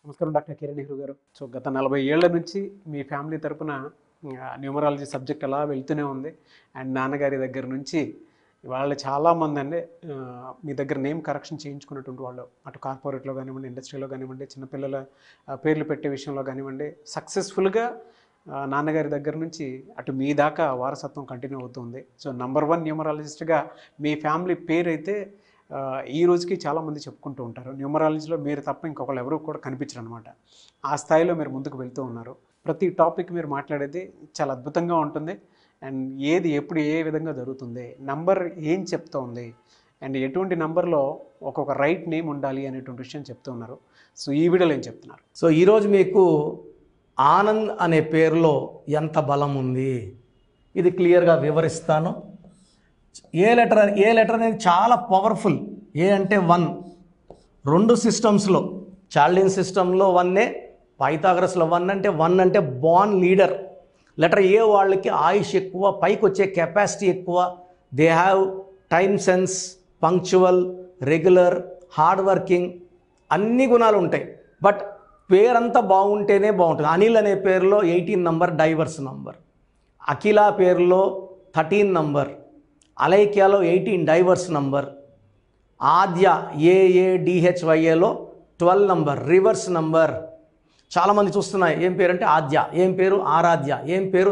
నమస్కారం డాక్టర్ కిరణ్ నెహ్రూ గారు. సో గత 40 ఏళ్ల నుంచి మీ ఫ్యామిలీ తరపున న్యూమరాలజీ సబ్జెక్ట్ అలా వెళ్తూనే ఉంది. అండ్ నాన్నగారి దగ్గర నుంచి వాళ్ళు చాలామంది అండి మీ దగ్గర నేమ్ కరెక్షన్ చేయించుకున్నటువంటి వాళ్ళు, అటు కార్పొరేట్లో కానివ్వండి, ఇండస్ట్రీలో కానివ్వండి, చిన్నపిల్లల పేర్లు పెట్టే విషయంలో కానివ్వండి, సక్సెస్ఫుల్గా నాన్నగారి దగ్గర నుంచి అటు మీ దాకా వారసత్వం కంటిన్యూ అవుతుంది. సో నంబర్ 1 న్యూమరాలజిస్ట్గా మీ ఫ్యామిలీ పేరు అయితే ఈ రోజుకి చాలామంది చెప్పుకుంటూ ఉంటారు. న్యూమరాలజీలో మీరు తప్ప ఇంకొకళ్ళు ఎవరు కూడా కనిపించరు అనమాట. ఆ స్థాయిలో మీరు ముందుకు వెళ్తూ ఉన్నారు. ప్రతి టాపిక్ మీరు మాట్లాడేది చాలా అద్భుతంగా ఉంటుంది. అండ్ ఏది ఎప్పుడు ఏ విధంగా జరుగుతుంది, నంబర్ ఏం చెప్తోంది, అండ్ ఎటువంటి నంబర్లో ఒక్కొక్క రైట్ నేమ్ ఉండాలి అనేటువంటి విషయం చెప్తూ ఉన్నారు. సో ఈ వీడియోలో ఏం చెప్తున్నారు? సో ఈరోజు మీకు ఆనంద్ అనే పేరులో ఎంత బలం ఉంది ఇది క్లియర్గా వివరిస్తాను. ఏ లెటర్ అనేది చాలా పవర్ఫుల్. ఏ అంటే 1. 2 సిస్టమ్స్లో, చాల్డిన్ సిస్టంలో 1, పైథాగరస్లో 1 అంటే బార్న్ లీడర్. లెటర్ ఏ వాళ్ళకి ఆయుష్ ఎక్కువ, పైకి వచ్చే కెపాసిటీ ఎక్కువ, they have time sense, punctual, regular, hard working, అన్ని గుణాలు ఉంటాయి. బట్ పేరంతా బాగుంటేనే బాగుంటుంది. అనిల్ అనే పేరులో 18 నంబర్ డైవర్స్ నంబర్, అఖిల పేరులో 13 నంబర్, అలైక్యాలో 18 డైవర్స్ నంబర్, ఆద్య AADHYAలో 12 నంబర్ రివర్స్ నంబర్. చాలామంది చూస్తున్నాయి ఏం పేరు అంటే ఆద్య, ఏం పేరు ఆరాధ్య, ఏం పేరు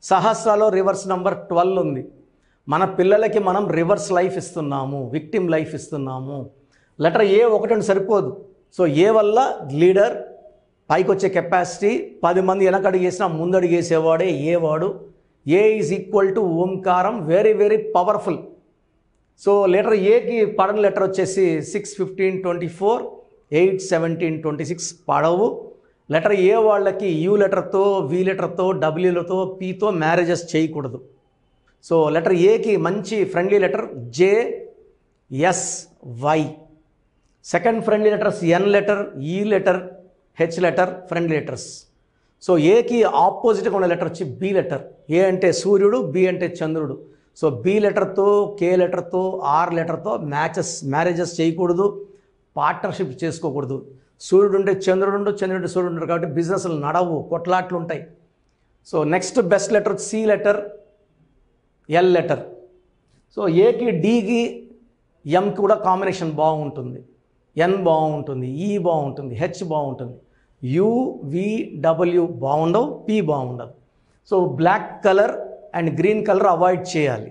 సహస్రలో రివర్స్ నంబర్ 12 ఉంది. మన పిల్లలకి మనం రివర్స్ లైఫ్ ఇస్తున్నాము, విక్టిమ్ లైఫ్ ఇస్తున్నాము. లెటర్ ఏ 1 సరిపోదు. సో ఏ వల్ల లీడర్, పైకి వచ్చే కెపాసిటీ, 10 మంది వెనకడుగేసినా ముందడుగేసేవాడే ఏ వాడు. ఏ is equal to Omkaram, very very powerful. So letter ఏకి పడని లెటర్ వచ్చేసి 6, 15, 24, 8, 17, 26 పడవు. లెటర్ ఏ వాళ్ళకి యూ లెటర్తో, వి లెటర్తో, డబ్ల్యూలతో, పీతో మ్యారేజెస్ చేయకూడదు. సో లెటర్ ఏకి మంచి friendly letter JSY. Second friendly letters N letter, E letter, H letter friendly letters. So ఏకి ఆపోజిట్గా ఉన్న లెటర్ వచ్చి B లెటర్. ఏ అంటే సూర్యుడు, B అంటే చంద్రుడు. సో B లెటర్తో, K లెటర్తో, R లెటర్తో మ్యారేజెస్ చేయకూడదు, పార్ట్నర్షిప్ చేసుకోకూడదు. సూర్యుడు ఉంటే చంద్రుడు, చంద్రుడు సూర్యుడు ఉంటారు కాబట్టి బిజినెస్లు నడవు, కొట్లాట్లు ఉంటాయి. So next best letter C letter, L letter. So ఏకి Dకి Mకి కూడా కాంబినేషన్ బాగుంటుంది, N బాగుంటుంది, E బాగుంటుంది, H బాగుంటుంది. UVW బాగుండవు, P బాగుండదు. So black colour and green colour avoid చేయాలి.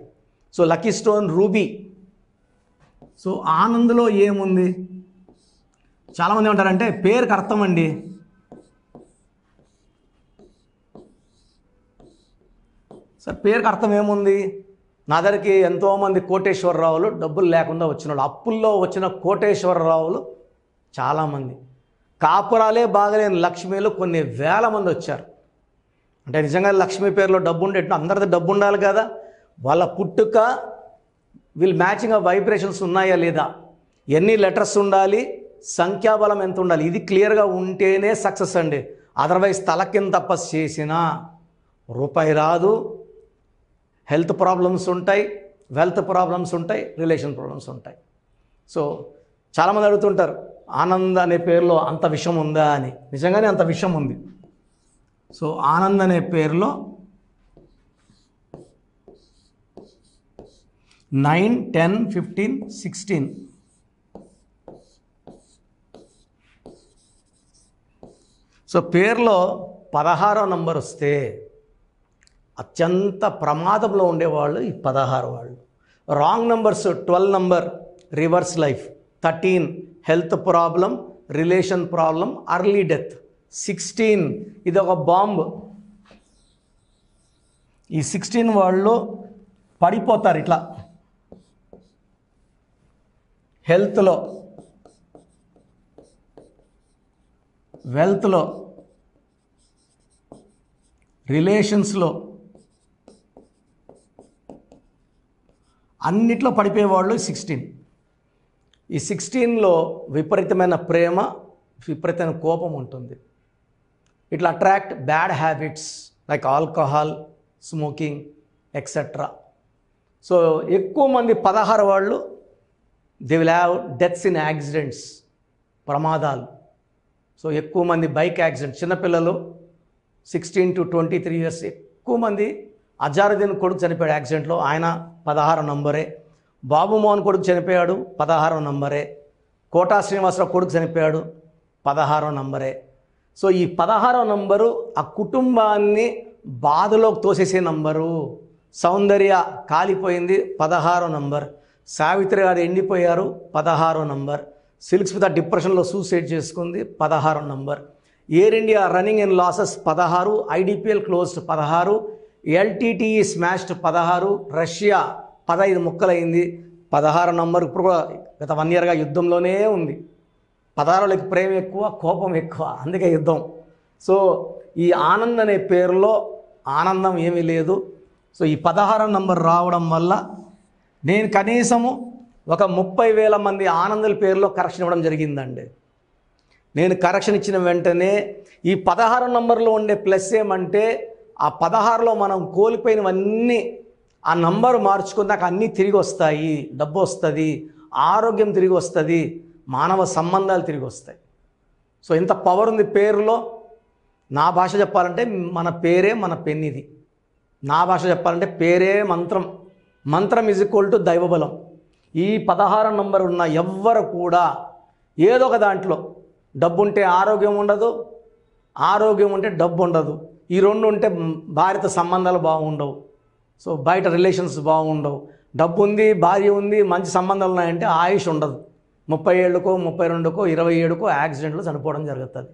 So lucky stone ruby. So ఆనంద్లో ఏముంది, చాలామంది ఏమంటారంటే పేరుకి అర్థం అండి. సార్ పేరుకి అర్థం ఏముంది? నా దగ్గరికి ఎంతోమంది కోటేశ్వరరావులు, డబ్బులు లేకుండా వచ్చిన వాళ్ళు, అప్పుల్లో వచ్చిన కోటేశ్వరరావులు చాలామంది, కాపురాలే బాగలేని లక్ష్మీలు కొన్ని వేల మంది వచ్చారు. అంటే నిజంగా లక్ష్మీ పేరులో డబ్బు ఉండేట్టు అందరిది డబ్బు ఉండాలి కదా. వాళ్ళ పుట్టుక వీళ్ళు మ్యాచింగ్ ఆఫ్ వైబ్రేషన్స్ ఉన్నాయా లేదా, ఎన్ని లెటర్స్ ఉండాలి, సంఖ్యాబలం ఎంత ఉండాలి, ఇది క్లియర్గా ఉంటేనే సక్సెస్ అండి. అదర్వైజ్ తల కింద తపస్సు చేసినా రూపాయి రాదు. హెల్త్ ప్రాబ్లమ్స్ ఉంటాయి, వెల్త్ ప్రాబ్లమ్స్ ఉంటాయి, రిలేషన్ ప్రాబ్లమ్స్ ఉంటాయి. సో చాలామంది అడుగుతుంటారు ఆనంద్ అనే పేరులో అంత విషయం ఉందా అని. నిజంగానే అంత విషయం ఉంది. సో ఆనంద్ అనే పేరులో 9, 10, 15, 16. సో పేరులో 16వ నంబర్ వస్తే అత్యంత ప్రమాదంలో ఉండేవాళ్ళు ఈ 16 వాళ్ళు. Wrong numbers 12 number reverse life, 13 health problem, relation problem, early death, 16 ఇది ఒక బాంబ్. ఈ 16 వాళ్ళు పడిపోతారు ఇట్లా హెల్త్లో, వెల్త్లో, రిలేషన్స్లో, అన్నిట్లో పడిపోయేవాళ్ళు 16. ఈ 16లో విపరీతమైన ప్రేమ, విపరీతమైన కోపం ఉంటుంది. ఇట్లా attract bad habits like alcohol, smoking etcetera. So ఎక్కువ మంది 16 వాళ్ళు they will have deaths in accidents, ప్రమాదాలు. సో ఎక్కువ మంది బైక్ యాక్సిడెంట్, చిన్నపిల్లలు 16 to 23 years ఎక్కువ మంది. అజారుద్దీన్ కొడుకు చనిపోయాడు యాక్సిడెంట్లో, ఆయన 16 నంబరే. బాబు మోహన్ కొడుకు చనిపోయాడు 16 నంబరే. కోటా శ్రీనివాసరావు కొడుకు చనిపోయాడు 16 నంబరే. సో ఈ 16 నంబరు ఆ కుటుంబాన్ని బాధలోకి తోసేసే నంబరు. సౌందర్య కాలిపోయింది 16 నంబర్. సావిత్రి గారు ఎండిపోయారు 16 నంబర్. సిల్క్ స్మిత డిప్రెషన్లో సూసైడ్ చేసుకుంది 16 number. Air India running in losses 16, IDPL closed 16, LTTE smashed 16, Russia 15 ముక్కలైంది 16 number. ఇప్పుడు కూడా గత 1 yearగా యుద్ధంలోనే ఉంది. 16 ప్రేమ ఎక్కువ, కోపం ఎక్కువ, అందుకే యుద్ధం. సో ఈ ఆనంద్ అనే పేరులో ఆనందం ఏమీ లేదు. సో ఈ 16 నంబర్ రావడం వల్ల నేను కనీసము ఒక 30,000 మంది ఆనందుల పేరులో కరెక్షన్ ఇవ్వడం జరిగిందండి. నేను కరెక్షన్ ఇచ్చిన వెంటనే ఈ 16 నంబర్లో ఉండే ప్లస్ ఏమంటే, ఆ 16లో మనం కోల్పోయినవన్నీ ఆ నంబర్ మార్చుకున్నాక అన్నీ తిరిగి వస్తాయి. డబ్బు వస్తుంది, ఆరోగ్యం తిరిగి వస్తుంది, మానవ సంబంధాలు తిరిగి వస్తాయి. సో ఇంత పవర్ ఉంది పేరులో. నా భాష చెప్పాలంటే మన పేరే మన పెన్నిది. నా భాష చెప్పాలంటే పేరే మంత్రం. మంత్రం ఈజ్ ఈక్వల్ టు దైవబలం. ఈ 16 నంబర్ ఉన్న ఎవ్వరు కూడా ఏదో ఒక దాంట్లో డబ్బు ఉంటే ఆరోగ్యం ఉండదు, ఆరోగ్యం ఉంటే డబ్బు ఉండదు. ఈ రెండు ఉంటే భార్యతో సంబంధాలు బాగుండవు. సో బయట రిలేషన్స్ బాగుండవు. డబ్బు ఉంది, భార్య ఉంది, మంచి సంబంధాలు ఉన్నాయంటే ఆయుష్ ఉండదు. 30 ఏళ్ళకో 32కో 27కో యాక్సిడెంట్లు చనిపోవడం జరుగుతుంది.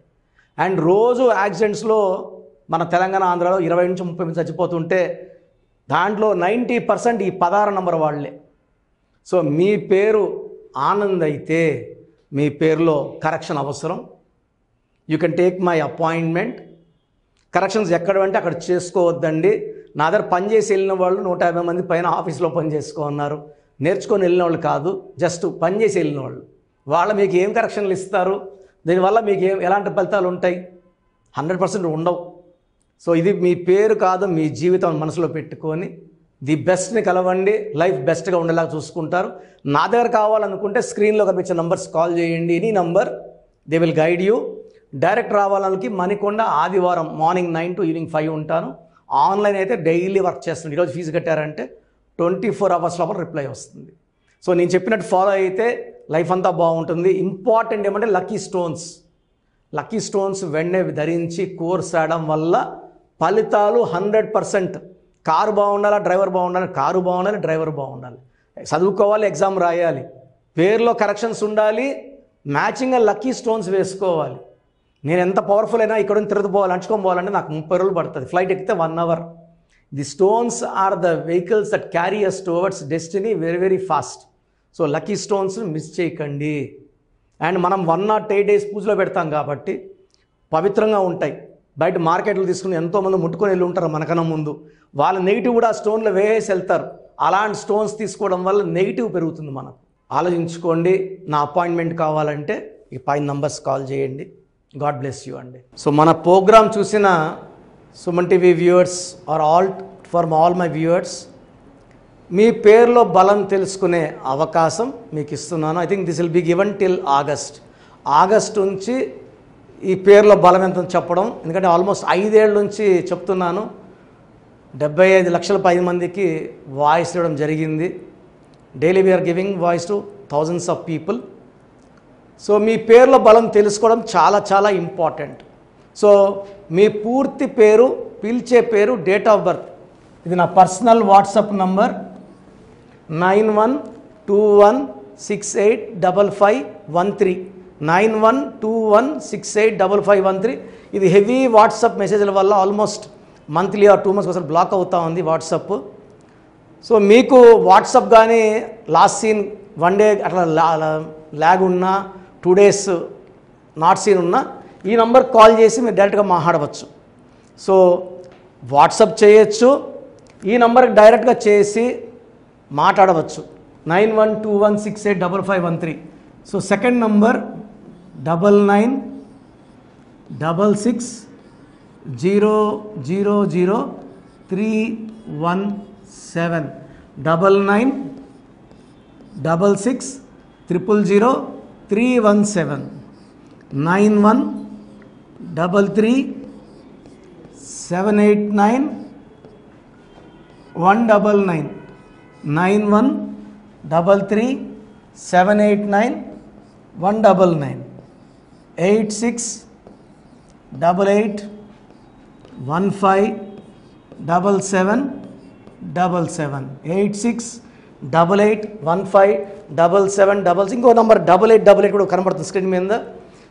అండ్ రోజు యాక్సిడెంట్స్లో మన తెలంగాణ ఆంధ్రాలో 20 నుంచి 30 మంది చచ్చిపోతుంటే దాంట్లో 90% ఈ 16 నంబర్ వాళ్ళే. సో మీ పేరు ఆనంద్ అయితే మీ పేరులో కరెక్షన్ అవసరం. You can take my appointment. Corrections ఎక్కడ అంటే అక్కడ చేసుకోవద్దండి. నా దగ్గర పనిచేసి వెళ్ళిన వాళ్ళు 150 మంది పైన ఆఫీస్లో పని చేసుకున్నారు. నేర్చుకొని వెళ్ళిన వాళ్ళు కాదు, జస్ట్ పనిచేసి వెళ్ళిన వాళ్ళు. వాళ్ళు మీకు ఏం కరెక్షన్లు ఇస్తారు, దీనివల్ల మీకు ఎలాంటి ఫలితాలు ఉంటాయి? 100% ఉండవు. సో ఇది మీ పేరు కాదు, మీ జీవితం మనసులో పెట్టుకొని ది బెస్ట్ని కలవండి. లైఫ్ బెస్ట్గా ఉండేలాగా చూసుకుంటారు. నా దగ్గర కావాలనుకుంటే స్క్రీన్లో కనిపించే నంబర్స్ కాల్ చేయండి. Any number, they will guide you. Direct రావాలనికి మణికొండ ఆదివారం మార్నింగ్ 9 to ఈవినింగ్ 5 ఉంటాను. ఆన్లైన్ అయితే డైలీ వర్క్ చేస్తుంది. ఈరోజు ఫీజు కట్టారంటే 24 hours లోపల రిప్లై వస్తుంది. సో నేను చెప్పినట్టు ఫాలో అయితే లైఫ్ అంతా బాగుంటుంది. ఇంపార్టెంట్ ఏమంటే లక్కీ స్టోన్స్. లక్కీ స్టోన్స్ వెంటనే ధరించి కోర్స్ ఆడడం వల్ల ఫలితాలు 100%. కారు బాగుండాలా, డ్రైవర్ బాగుండాలి, కారు బాగుండాలి, డ్రైవర్ బాగుండాలి, చదువుకోవాలి, ఎగ్జామ్ రాయాలి, పేరులో కరెక్షన్స్ ఉండాలి, మ్యాచింగ్గా లక్కీ స్టోన్స్ వేసుకోవాలి. నేను ఎంత పవర్ఫుల్ అయినా ఇక్కడ నుంచి తిరుగుపోవాలి, అంచుకొని పోవాలంటే నాకు 30 రోజులు పడుతుంది. ఫ్లైట్ ఎక్కితే 1 hour. The stones are the vehicles that carry us towards destiny very very fast. So lucky stones miss చేయకండి. అండ్ మనం 1 or 8 days పూజలో పెడతాం కాబట్టి పవిత్రంగా ఉంటాయి. బయట మార్కెట్లు తీసుకుని ఎంతోమంది ముట్టుకొని వెళ్ళి ఉంటారు మనకన్నా ముందు. వాళ్ళ నెగిటివ్ కూడా స్టోన్లో వేసి వెళ్తారు. అలాంటి స్టోన్స్ తీసుకోవడం వల్ల నెగిటివ్ పెరుగుతుంది మనకు. ఆలోచించుకోండి. నా అపాయింట్మెంట్ కావాలంటే ఈ పైన నంబర్స్ కాల్ చేయండి. గాడ్ బ్లెస్ యూ అండి. సో మన ప్రోగ్రామ్ చూసిన Suman TV viewers or for all my viewers, మీ పేరులో బలం తెలుసుకునే అవకాశం మీకు ఇస్తున్నాను. I think this will be given till August నుంచి ఈ పేరులో బలం ఎంత చెప్పడం. ఎందుకంటే ఆల్మోస్ట్ 5 ఏళ్ళ నుంచి చెప్తున్నాను. 75 లక్షల 10 మందికి వాయిస్ ఇవ్వడం జరిగింది. Daily we are giving voice to thousands of people. So మీ పేరులో బలం తెలుసుకోవడం చాలా చాలా ఇంపార్టెంట్. సో మీ పూర్తి పేరు, పిలిచే పేరు, డేట్ ఆఫ్ బర్త్. ఇది నా పర్సనల్ వాట్సాప్ నంబర్ 9121685513 9121685513. ఇది హెవీ వాట్సాప్ మెసేజ్ల వల్ల ఆల్మోస్ట్ మంత్లీ ఆర్ 2 months ఒకసారి బ్లాక్ అవుతా ఉంది వాట్సాప్. సో మీకు వాట్సాప్ కానీ లాస్ట్ సీన్ 1 day అట్లా ల్యాగ్ ఉన్నా, 2 days నాట్ సీన్ ఉన్నా ఈ నంబర్ కాల్ చేసి మీరు డైరెక్ట్గా మాట్లాడవచ్చు. సో వాట్సాప్ చేయొచ్చు, ఈ నంబర్కి డైరెక్ట్గా చేసి మాట్లాడవచ్చు. 9121685513. సో సెకండ్ నంబర్ 9966000317 9966000317 91 33 789 199 9133 789 199 86 88 15 77 77 86 88 15 77 ఇంకో నంబర్ 8888 కూడా కనబడుతుంది స్క్రీన్ మీద.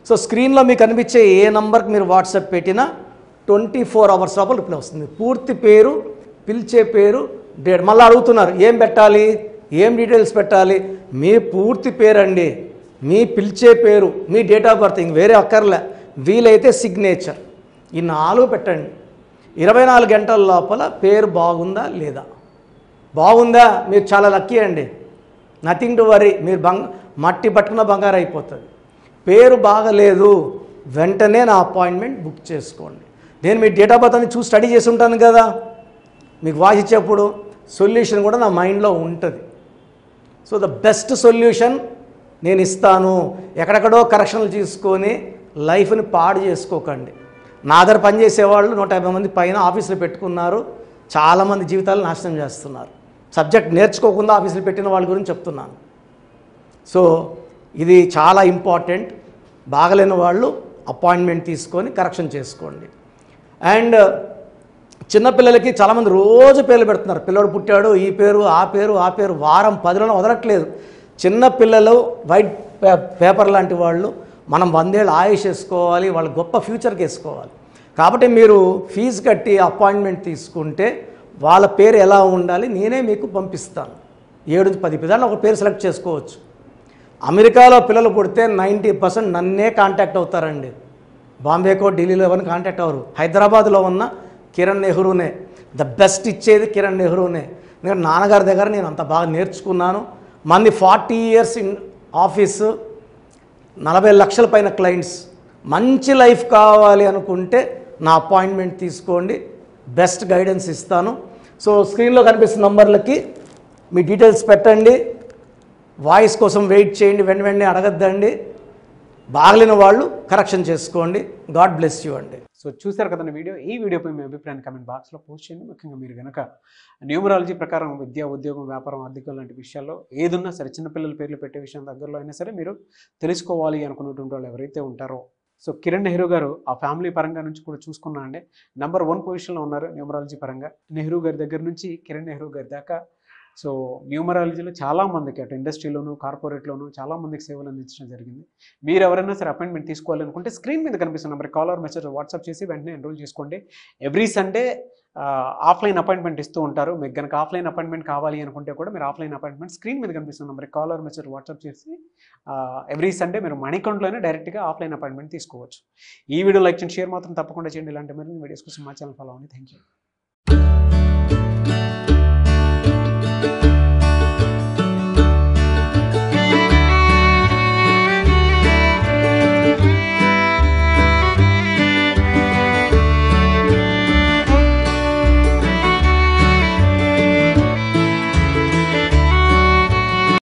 సో స్క్రీన్లో మీకు కనిపించే ఏ నంబర్కి మీరు వాట్సాప్ పెట్టినా 24 అవర్స్ లోపల రిప్లై వస్తుంది. పూర్తి పేరు, పిలిచే పేరు, డేట్. మళ్ళీ అడుగుతున్నారు ఏం పెట్టాలి, ఏం డీటెయిల్స్ పెట్టాలి. మీ పూర్తి పేరు అండి, మీ పిలిచే పేరు, మీ డేట్ ఆఫ్ బర్త్, ఇంక వేరే అక్కర్లే. వీలైతే సిగ్నేచర్, ఈ 4 పెట్టండి. 24 గంటల లోపల పేరు బాగుందా లేదా, బాగుందా మీరు చాలా లక్కీ అండి, నథింగ్ టు వరీ, మీరు మట్టి పట్టుకున్న బంగారు అయిపోతుంది. పేరు బాగలేదు, వెంటనే నా అపాయింట్మెంట్ బుక్ చేసుకోండి. నేను మీ డేట్ ఆఫ్ బర్త్ అని చూసి స్టడీ చేసి ఉంటాను కదా, మీకు వాయిస్ ఇచ్చేప్పుడు సొల్యూషన్ కూడా నా మైండ్లో ఉంటుంది. సో ద బెస్ట్ సొల్యూషన్ నేను ఇస్తాను. ఎక్కడెక్కడో కరెక్షన్లు తీసుకొని లైఫ్ని పాడు చేసుకోకండి. నా దగ్గర పనిచేసేవాళ్ళు 150 మంది పైన ఆఫీసులు పెట్టుకున్నారు, చాలామంది జీవితాలు నాశనం చేస్తున్నారు. సబ్జెక్ట్ నేర్చుకోకుండా ఆఫీసులు పెట్టిన వాళ్ళ గురించి చెప్తున్నాను. సో ఇది చాలా ఇంపార్టెంట్. బాగలేని వాళ్ళు అపాయింట్మెంట్ తీసుకొని కరెక్షన్ చేసుకోండి. అండ్ చిన్నపిల్లలకి చాలామంది రోజు పేర్లు పెడుతున్నారు. పిల్లడు పుట్టాడు, ఈ పేరు ఆ పేరు ఆ పేరు, వారం 10 రోజులు వదలట్లేదు. చిన్నపిల్లలు వైట్ పేపర్ లాంటి వాళ్ళు, మనం 100 ఏళ్ళు ఆయుష్ వేసుకోవాలి, వాళ్ళ గొప్ప ఫ్యూచర్కి వేసుకోవాలి. కాబట్టి మీరు ఫీజు కట్టి అపాయింట్మెంట్ తీసుకుంటే వాళ్ళ పేరు ఎలా ఉండాలి నేనే మీకు పంపిస్తాను. 7-10 పిల్లలు ఒక పేరు సెలెక్ట్ చేసుకోవచ్చు. అమెరికాలో పిల్లలు పుడితే 90% నన్నే కాంటాక్ట్ అవుతారండి. బాంబేకో ఢిల్లీలో ఎవరిని కాంటాక్ట్ అవ్వరు. హైదరాబాద్లో ఉన్న కిరణ్ నెహ్రూనే, ద బెస్ట్ ఇచ్చేది కిరణ్ నెహ్రూనే. ఎందుకంటే నాన్నగారి దగ్గర నేను అంత బాగా నేర్చుకున్నాను. మంది 40 ఇయర్స్ ఇన్ ఆఫీసు, 40 లక్షల పైన క్లయింట్స్. మంచి లైఫ్ కావాలి అనుకుంటే నా అపాయింట్మెంట్ తీసుకోండి, బెస్ట్ గైడెన్స్ ఇస్తాను. సో స్క్రీన్లో కనిపిస్తున్న నంబర్లకి మీ డీటెయిల్స్ పెట్టండి. వాయిస్ కోసం వెయిట్ చేయండి, వెంటనే అడగద్దండి. బాగలేని వాళ్ళు కరెక్షన్ చేసుకోండి. గాడ్ బ్లెస్ యూ అండి. సో చూసారు కదండి వీడియో. ఈ వీడియోపై మీ అభిప్రాయాన్ని కమెంట్ బాక్స్లో పోస్ట్ చేయండి. ముఖ్యంగా మీరు కనుక న్యూమరాలజీ ప్రకారం విద్య, ఉద్యోగం, వ్యాపారం, ఆర్థికం లాంటి విషయాల్లో ఏదున్నా సరే, చిన్నపిల్లల పేర్లు పెట్టే విషయం దగ్గరలో అయినా సరే మీరు తెలుసుకోవాలి అనుకున్నటువంటి వాళ్ళు ఎవరైతే ఉంటారో, సో కిరణ్ నెహ్రూ గారు ఆ ఫ్యామిలీ పరంగా నుంచి కూడా చూసుకున్నా అండి నెంబర్ 1 పొజిషన్లో ఉన్నారు న్యూమరాలజీ పరంగా. నెహ్రూ గారి దగ్గర నుంచి కిరణ్ నెహ్రూ గారి దాకా సో న్యూమరాలజీలో చాలామందికి అటు ఇండస్ట్రీలోను, కార్పొరేట్లోను చాలామందికి సేవలు అందించడం జరిగింది. మీరు ఎవరైనా సరే అపాయింట్మెంట్ తీసుకోవాలనుకుంటే స్క్రీన్ మీద కనిపిస్తున్న number call or message WhatsApp చేసి వెంటనే ఎన్రోల్ చేసుకోండి. ఎవ్రీ సండే ఆఫ్లైన్ అపాయింట్మెంట్ ఇస్తూ ఉంటారు. మీకు కనుక ఆఫ్లైన్ అపాయింట్మెంట్ కావాలి అనుకుంటే కూడా మీరు ఆఫ్లైన్ అపాయింట్మెంట్ స్క్రీన్ మీద కనిపిస్తున్న number call or message WhatsApp చేసి ఎవ్రీ సండే మీరు మణికంఠలోనే డైరెక్ట్గా ఆఫ్లైన్ అపాయింట్మెంట్ తీసుకోవచ్చు. ఈ వీడియో లైక్ చేయండి, షేర్ మాత్రం తప్పకుండా చేయండి. ఇలాంటి మరిన్ని వీడియోస్ కోసం మా ఛానల్ ఫాలో అవ్వండి. Thank you.